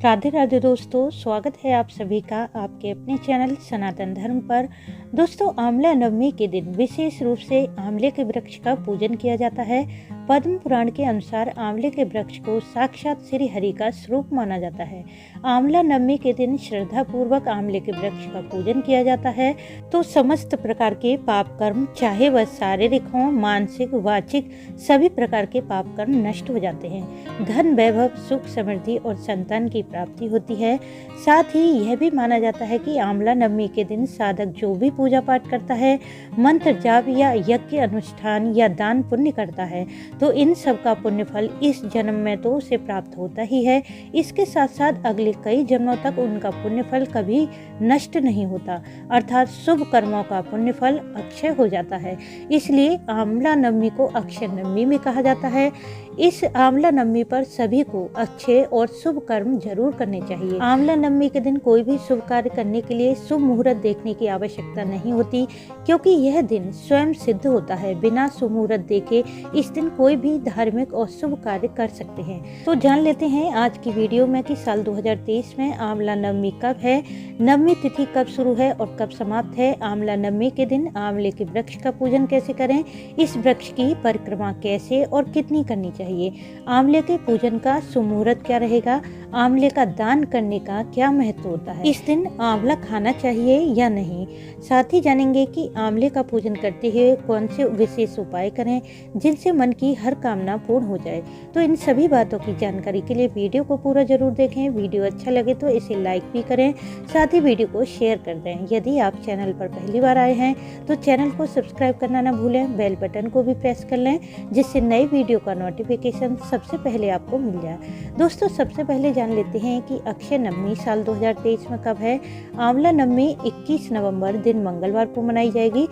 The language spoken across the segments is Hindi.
राधे राधे दोस्तों, स्वागत है आप सभी का आपके अपने चैनल सनातन धर्म पर। दोस्तों, आंवला नवमी के दिन विशेष रूप से आंवले के वृक्ष का पूजन किया जाता है। पद्म पुराण के अनुसार आंवले के वृक्ष को साक्षात श्री हरि का स्वरूप माना जाता है। आंवला नवमी के दिन श्रद्धा पूर्वक आंवले के वृक्ष का पूजन किया जाता है तो समस्त प्रकार के पाप कर्म, चाहे वह शारीरिक हों, मानसिक, वाचिक, सभी प्रकार के पाप कर्म नष्ट हो जाते हैं। धन, वैभव, सुख, समृद्धि और संतान की प्राप्ति होती है। साथ ही यह भी माना जाता है कि आंवला नवमी के दिन साधक जो भी पूजा पाठ करता है, मंत्र जाप या यज्ञ अनुष्ठान या दान पुण्य करता है तो इन सब का पुण्य फल इस जन्म में तो उसे प्राप्त होता ही है। इसके साथ साथ अगले कई जन्मों तक उनका पुण्य फल कभी नष्ट नहीं होता, अर्थात शुभ कर्मों का पुण्य फल अक्षय हो जाता है। इसलिए आंवला नवमी को अक्षय नवमी भी कहा जाता है। इस आंवला नवमी पर सभी को अच्छे और शुभ कर्म जरूर करने चाहिए। आंवला नवमी के दिन कोई भी शुभ कार्य करने के लिए शुभ मुहूर्त देखने की आवश्यकता नहीं होती, क्योंकि यह दिन स्वयं सिद्ध होता है। बिना शुभ मुहूर्त देखे इस दिन कोई भी धार्मिक और शुभ कार्य कर सकते हैं। तो जान लेते हैं आज की वीडियो में कि साल 2023 में आंवला नवमी कब है, नवमी तिथि कब शुरू है और कब समाप्त है। आंवला नवमी के दिन आंवले के वृक्ष का पूजन कैसे करें, इस वृक्ष की परिक्रमा कैसे और कितनी करनी चाहिए, आंवले के पूजन का शुभ मुहूर्त क्या रहेगा, आंवले का दान करने का क्या महत्व होता है, इस दिन आंवला खाना चाहिए या नहीं। साथ ही जानेंगे कि आंवले का पूजन करते हुए कौन से विशेष उपाय करें जिनसे मन की हर कामना पूर्ण हो जाए। तो इन सभी बातों की जानकारी के लिए वीडियो को पूरा जरूर देखें। वीडियो अच्छा लगे तो इसे लाइक भी करें, साथ ही वीडियो को शेयर कर दें। यदि आप चैनल पर पहली बार आए हैं तो चैनल को सब्सक्राइब करना ना भूलें, बेल बटन को भी प्रेस कर लें जिससे नई वीडियो का नोटिफिकेशन सबसे पहले आपको मिल जाए। दोस्तों, सबसे पहले जान लेते हैं कि अक्षय नवमी साल 2023 में कब है। आंवला नवमी 21 नवंबर दिन मंगलवार को मनाई जाएगी,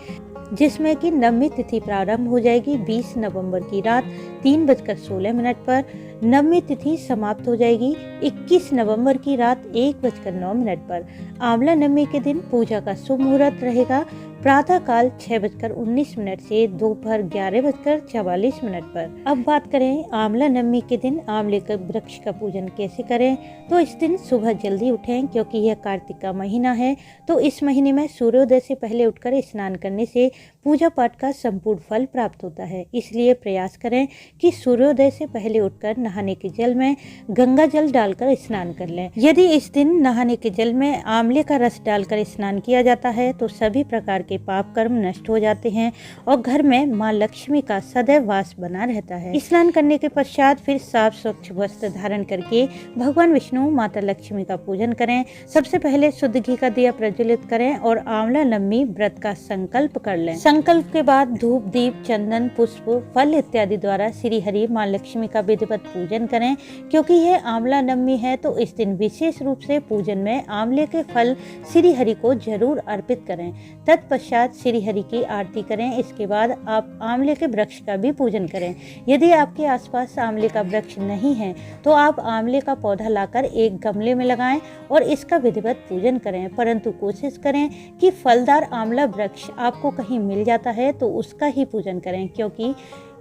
जिसमें कि नवमी तिथि प्रारंभ हो जाएगी 20 नवंबर की रात 3:16 पर। नवमी तिथि समाप्त हो जाएगी 21 नवंबर की रात 1:09 पर। आंवला नवमी के दिन पूजा का शुभ मुहूर्त रहेगा प्रातः काल 6:19 से दोपहर 11:44 पर। अब बात करें आंवला नवमी के दिन आंवले के वृक्ष का पूजन कैसे करें। तो इस दिन सुबह जल्दी उठें, क्योंकि यह कार्तिक का महीना है। तो इस महीने में सूर्योदय से पहले उठकर स्नान करने से पूजा पाठ का संपूर्ण फल प्राप्त होता है। इसलिए प्रयास करें कि सूर्योदय से पहले उठकर नहाने के जल में गंगा जल डालकर स्नान कर लें। यदि इस दिन नहाने के जल में आंवले का रस डालकर स्नान किया जाता है तो सभी प्रकार के पाप कर्म नष्ट हो जाते हैं और घर में मां लक्ष्मी का सदैव वास बना रहता है। स्नान करने के पश्चात फिर साफ स्वच्छ वस्त्र धारण करके भगवान विष्णु, माता लक्ष्मी का पूजन करें। सबसे पहले शुद्ध घी का दिया प्रज्वलित करें और आंवला नवमी व्रत का संकल्प कर लें। संकल्प के बाद धूप, दीप, चंदन, पुष्प, फल इत्यादि द्वारा श्री हरि मां लक्ष्मी का विधिवत पूजन करें। क्योंकि यह आंवला नवमी है तो इस दिन विशेष रूप से पूजन में आंवले के फल श्री हरि को जरूर अर्पित करें। तत्पश्चात श्री हरि की आरती करें। इसके बाद आप आंवले के वृक्ष का भी पूजन करें। यदि आपके आसपास आंवले का वृक्ष नहीं है तो आप आंवले का पौधा लाकर एक गमले में लगाएं और इसका विधिवत पूजन करें। परंतु कोशिश करें कि फलदार आंवला वृक्ष आपको कहीं मिल जाता है तो उसका ही पूजन करें, क्योंकि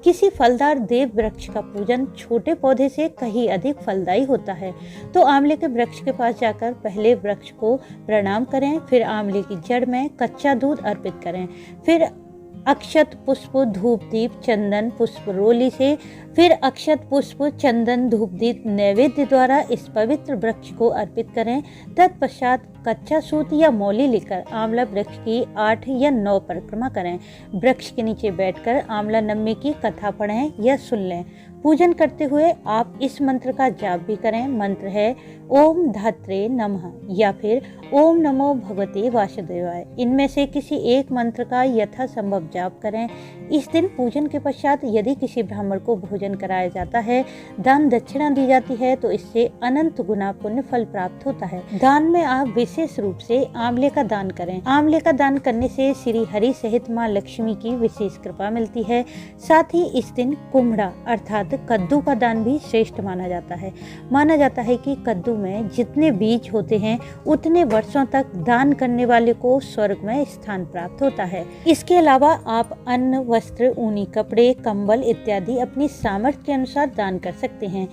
किसी फलदार देव वृक्ष का पूजन छोटे पौधे से कहीं अधिक फलदायी होता है। तो आंवले के वृक्ष के पास जाकर पहले वृक्ष को प्रणाम करें, फिर आंवले की जड़ में कच्चा दूध अर्पित करें, फिर अक्षत, पुष्प, धूप, दीप, चंदन, पुष्प रोली से फिर अक्षत, पुष्प, चंदन, धूप, दीप नैवेद्य द्वारा इस पवित्र वृक्ष को अर्पित करें। तत्पश्चात कच्चा सूत या मौली लेकर आंवला वृक्ष की 8 या 9 परिक्रमा करें। वृक्ष के नीचे बैठकर आंवला नवमी की कथा पढ़ें या सुन लें। पूजन करते हुए आप इस मंत्र का जाप भी करें। मंत्र है ओम धात्रे नमः या फिर ओम नमो भगवते वासुदेवाय। इनमें से किसी एक मंत्र का यथासंभव जाप करें। इस दिन पूजन के पश्चात यदि किसी ब्राह्मण को भोजन कराया जाता है, दान दक्षिणा दी जाती है तो इससे अनंत गुना पुण्य फल प्राप्त होता है। दान में आप विशेष रूप से आंवले का दान करें। आंवले का दान करने से श्री हरि सहित मां लक्ष्मी की विशेष कृपा मिलती है। साथ ही इस दिन कुम्हड़ा अर्थात कद्दू का दान भी श्रेष्ठ माना जाता है। माना जाता है कि कद्दू में जितने बीज होते हैं उतने वर्षों तक दान करने वाले को स्वर्ग में स्थान प्राप्त होता है। इसके अलावा आप अन्न, वस्त्र, ऊनी कपड़े, कंबल इत्यादि अपनी सामर्थ्य के अनुसार दान कर सकते हैं।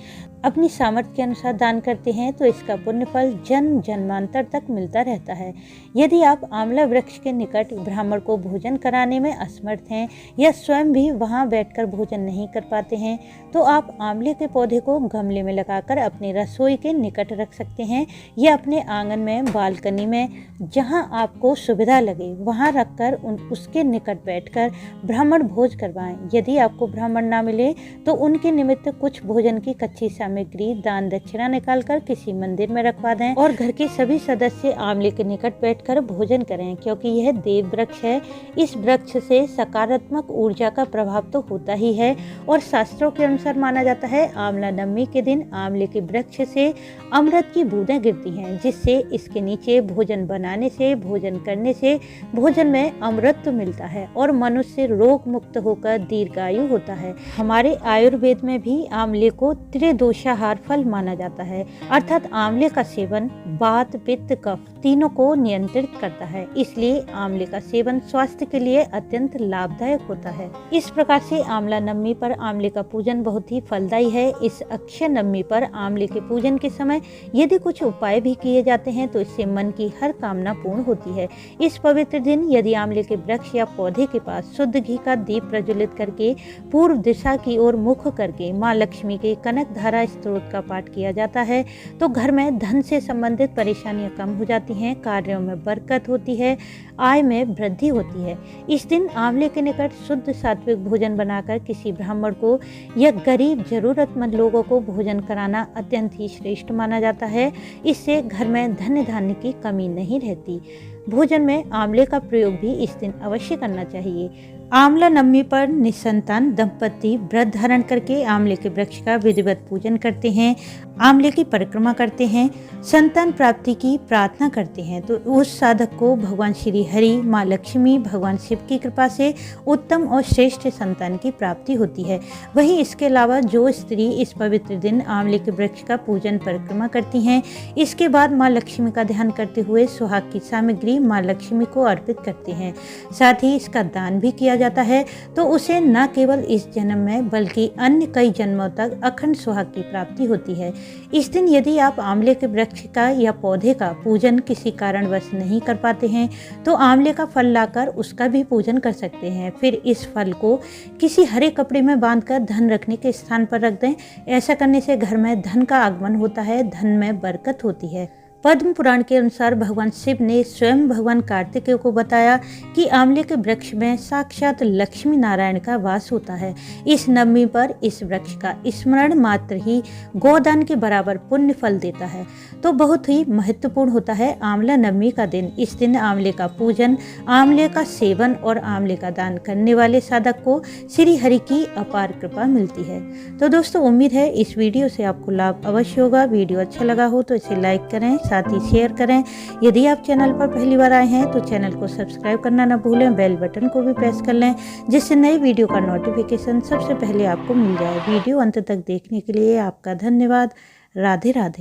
अपनी सामर्थ्य के अनुसार दान करते हैं तो इसका पुण्य फल जन्म जन्मांतर तक मिलता रहता है। यदि आप आंवला वृक्ष के निकट ब्राह्मण को भोजन कराने में असमर्थ हैं या स्वयं भी वहां बैठकर भोजन नहीं कर पाते हैं तो आप आंवले के पौधे को गमले में लगाकर अपनी रसोई के निकट रख सकते हैं या अपने आंगन में बालकनी में जहां आपको सुविधा लगे वहां रखकर उसके निकट बैठकर ब्राह्मण भोज करवाएं। यदि आपको ब्राह्मण ना मिले तो उनके निमित्त कुछ भोजन की कच्ची सामग्री दान दक्षिणा निकालकर किसी मंदिर में रखवा दें और घर के सभी सदस्य आंवले के निकट बैठकर भोजन करें, क्योंकि यह देव वृक्ष है। इस वृक्ष से सकारात्मक ऊर्जा का प्रभाव तो होता ही है और शास्त्रों के अनुसार माना जाता है आंवला नवमी के दिन आंवले के वृक्ष से अमृत की बूंदें गिरती हैं, जिससे इसके नीचे भोजन बनाने से भोजन करने से भोजन में अमृत मिलता है और मनुष्य रोग मुक्त होकर दीर्घायु होता है। हमारे आयुर्वेद में भी आंवले को त्रिदोषाहार फल माना जाता है, अर्थात आंवले का सेवन वात पित्त कफ तीनों को नियंत्रित करता है। इसलिए आंवले का सेवन स्वास्थ्य के लिए अत्यंत लाभदायक होता है। इस प्रकार से आंवला नवमी पर आंवले का पूजन बहुत ही फलदायी है। इस अक्षय नवमी पर आंवले के पूजन के समय यदि कुछ उपाय भी किए जाते हैं तो इससे मन की हर कामना पूर्ण होती है। इस पवित्र दिन यदि आंवले के वृक्ष या पौधे के पास शुद्ध घी का दीप प्रज्वलित करके पूर्व दिशा की ओर मुख करके माँ लक्ष्मी के कनक धारा स्तोत्र का पाठ किया जाता है तो घर में धन से संबंधित परेशानियां कम हो जाती हैं, कार्यों में बरकत होती है, आय में वृद्धि होती है। इस दिन आंवले के निकट शुद्ध सात्विक भोजन बनाकर किसी ब्राह्मण को या गरीब जरूरतमंद लोगों को भोजन कराना अत्यंत ही श्रेष्ठ माना जाता है। इससे घर में धन धान्य की कमी नहीं रहती। भोजन में आंवले का प्रयोग भी इस दिन अवश्य करना चाहिए। आंवला नवमी पर निसंतान दंपति व्रत धारण करके आंवले के वृक्ष का विधिवत पूजन करते हैं, आंवले की परिक्रमा करते हैं, संतान प्राप्ति की प्रार्थना करते हैं तो उस साधक को भगवान श्री हरि, माँ लक्ष्मी, भगवान शिव की कृपा से उत्तम और श्रेष्ठ संतान की प्राप्ति होती है। वहीं इसके अलावा जो स्त्री इस पवित्र दिन आंवले के वृक्ष का पूजन परिक्रमा करती हैं, इसके बाद माँ लक्ष्मी का ध्यान करते हुए सुहाग की सामग्री माँ लक्ष्मी को अर्पित करते हैं, साथ ही इसका दान भी किया जाता है तो उसे न केवल इस जन्म में बल्कि अन्य कई जन्मों तक अखंड सुहाग की प्राप्ति होती है। इस दिन यदि आप आंवले के वृक्ष का या पौधे का पूजन किसी कारणवश नहीं कर पाते हैं तो आंवले का फल लाकर उसका भी पूजन कर सकते हैं। फिर इस फल को किसी हरे कपड़े में बांधकर धन रखने के स्थान पर रख दें। ऐसा करने से घर में धन का आगमन होता है, धन में बरकत होती है। पद्म पुराण के अनुसार भगवान शिव ने स्वयं भगवान कार्तिकेय को बताया कि आंवले के वृक्ष में साक्षात लक्ष्मी नारायण का वास होता है। इस नवमी पर इस वृक्ष का स्मरण मात्र ही गोदान के बराबर पुण्य फल देता है, तो बहुत ही महत्वपूर्ण होता है आंवला नवमी का दिन। इस दिन आंवले का पूजन, आंवले का सेवन और आंवले का दान करने वाले साधक को श्री हरि की अपार कृपा मिलती है। तो दोस्तों, उम्मीद है इस वीडियो से आपको लाभ अवश्य होगा। वीडियो अच्छा लगा हो तो इसे लाइक करें, साथ ही शेयर करें। यदि आप चैनल पर पहली बार आए हैं तो चैनल को सब्सक्राइब करना न भूलें, बेल बटन को भी प्रेस कर लें जिससे नए वीडियो का नोटिफिकेशन सबसे पहले आपको मिल जाए। वीडियो अंत तक देखने के लिए आपका धन्यवाद। राधे राधे।